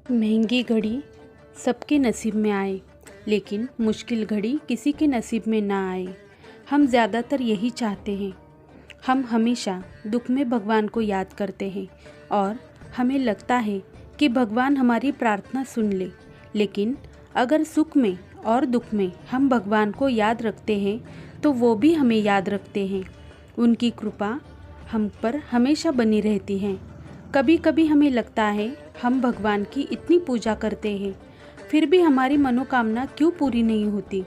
महंगी घड़ी सबके नसीब में आए, लेकिन मुश्किल घड़ी किसी के नसीब में ना आए। हम ज़्यादातर यही चाहते हैं। हम हमेशा दुख में भगवान को याद करते हैं और हमें लगता है कि भगवान हमारी प्रार्थना सुन ले। लेकिन अगर सुख में और दुख में हम भगवान को याद रखते हैं तो वो भी हमें याद रखते हैं। उनकी कृपा हम पर हमेशा बनी रहती है। कभी कभी हमें लगता है हम भगवान की इतनी पूजा करते हैं, फिर भी हमारी मनोकामना क्यों पूरी नहीं होती।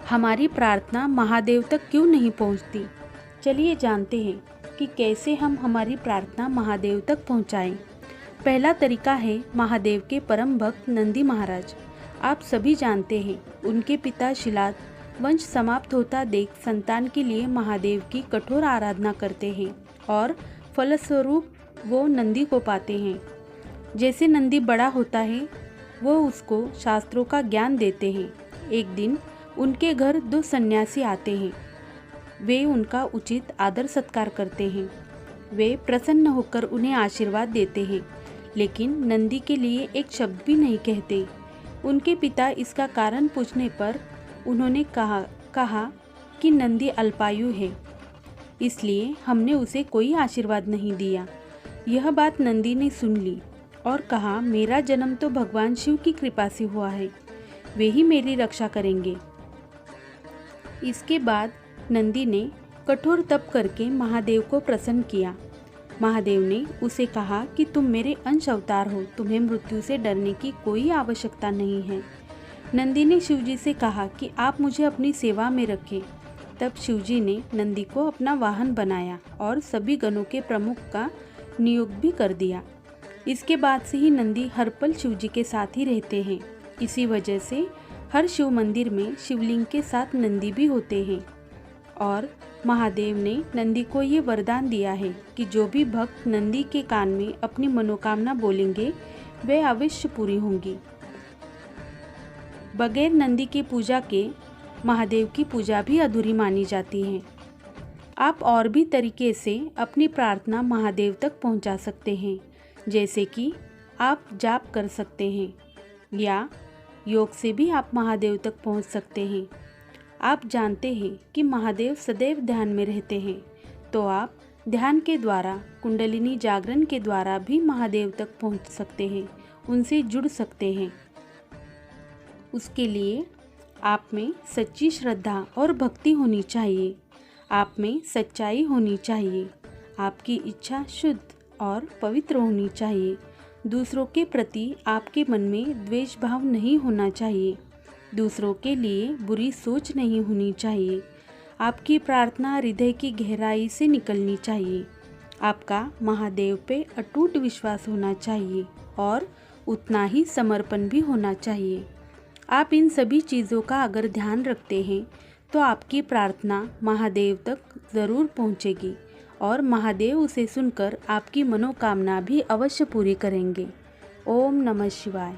हमारी प्रार्थना महादेव तक क्यों नहीं पहुंचती। चलिए जानते हैं कि कैसे हम हमारी प्रार्थना महादेव तक पहुंचाएं। पहला तरीका है महादेव के परम भक्त नंदी महाराज। आप सभी जानते हैं, उनके पिता शिलाद वंश समाप्त होता देख संतान के लिए महादेव की कठोर आराधना करते हैं और फलस्वरूप वो नंदी को पाते हैं। जैसे नंदी बड़ा होता है वो उसको शास्त्रों का ज्ञान देते हैं। एक दिन उनके घर 2 सन्यासी आते हैं। वे उनका उचित आदर सत्कार करते हैं। वे प्रसन्न होकर उन्हें आशीर्वाद देते हैं, लेकिन नंदी के लिए एक शब्द भी नहीं कहते। उनके पिता इसका कारण पूछने पर उन्होंने कहा कि नंदी अल्पायु है, इसलिए हमने उसे कोई आशीर्वाद नहीं दिया। यह बात नंदी ने सुन ली और कहा, मेरा जन्म तो भगवान शिव की कृपा से हुआ है, वे ही मेरी रक्षा करेंगे। इसके बाद नंदी ने कठोर तप करके महादेव को प्रसन्न किया। महादेव ने उसे कहा कि तुम मेरे अंश अवतार हो, तुम्हें मृत्यु से डरने की कोई आवश्यकता नहीं है। नंदी ने शिवजी से कहा कि आप मुझे अपनी सेवा में रखें। तब शिवजी ने नंदी को अपना वाहन बनाया और सभी गणों के प्रमुख का नियोग भी कर दिया। इसके बाद से ही नंदी हर पल शिवजी के साथ ही रहते हैं। इसी वजह से हर शिव मंदिर में शिवलिंग के साथ नंदी भी होते हैं। और महादेव ने नंदी को ये वरदान दिया है कि जो भी भक्त नंदी के कान में अपनी मनोकामना बोलेंगे वे अवश्य पूरी होंगी। बगैर नंदी की पूजा के महादेव की पूजा भी अधूरी मानी जाती है। आप और भी तरीके से अपनी प्रार्थना महादेव तक पहुंचा सकते हैं, जैसे कि आप जाप कर सकते हैं या योग से भी आप महादेव तक पहुंच सकते हैं। आप जानते हैं कि महादेव सदैव ध्यान में रहते हैं, तो आप ध्यान के द्वारा, कुंडलिनी जागरण के द्वारा भी महादेव तक पहुंच सकते हैं, उनसे जुड़ सकते हैं। उसके लिए आप में सच्ची श्रद्धा और भक्ति होनी चाहिए। आप में सच्चाई होनी चाहिए। आपकी इच्छा शुद्ध और पवित्र होनी चाहिए। दूसरों के प्रति आपके मन में द्वेष भाव नहीं होना चाहिए। दूसरों के लिए बुरी सोच नहीं होनी चाहिए। आपकी प्रार्थना हृदय की गहराई से निकलनी चाहिए। आपका महादेव पे अटूट विश्वास होना चाहिए और उतना ही समर्पण भी होना चाहिए। आप इन सभी चीज़ों का अगर ध्यान रखते हैं तो आपकी प्रार्थना महादेव तक ज़रूर पहुंचेगी और महादेव उसे सुनकर आपकी मनोकामना भी अवश्य पूरी करेंगे। ओम नमः शिवाय।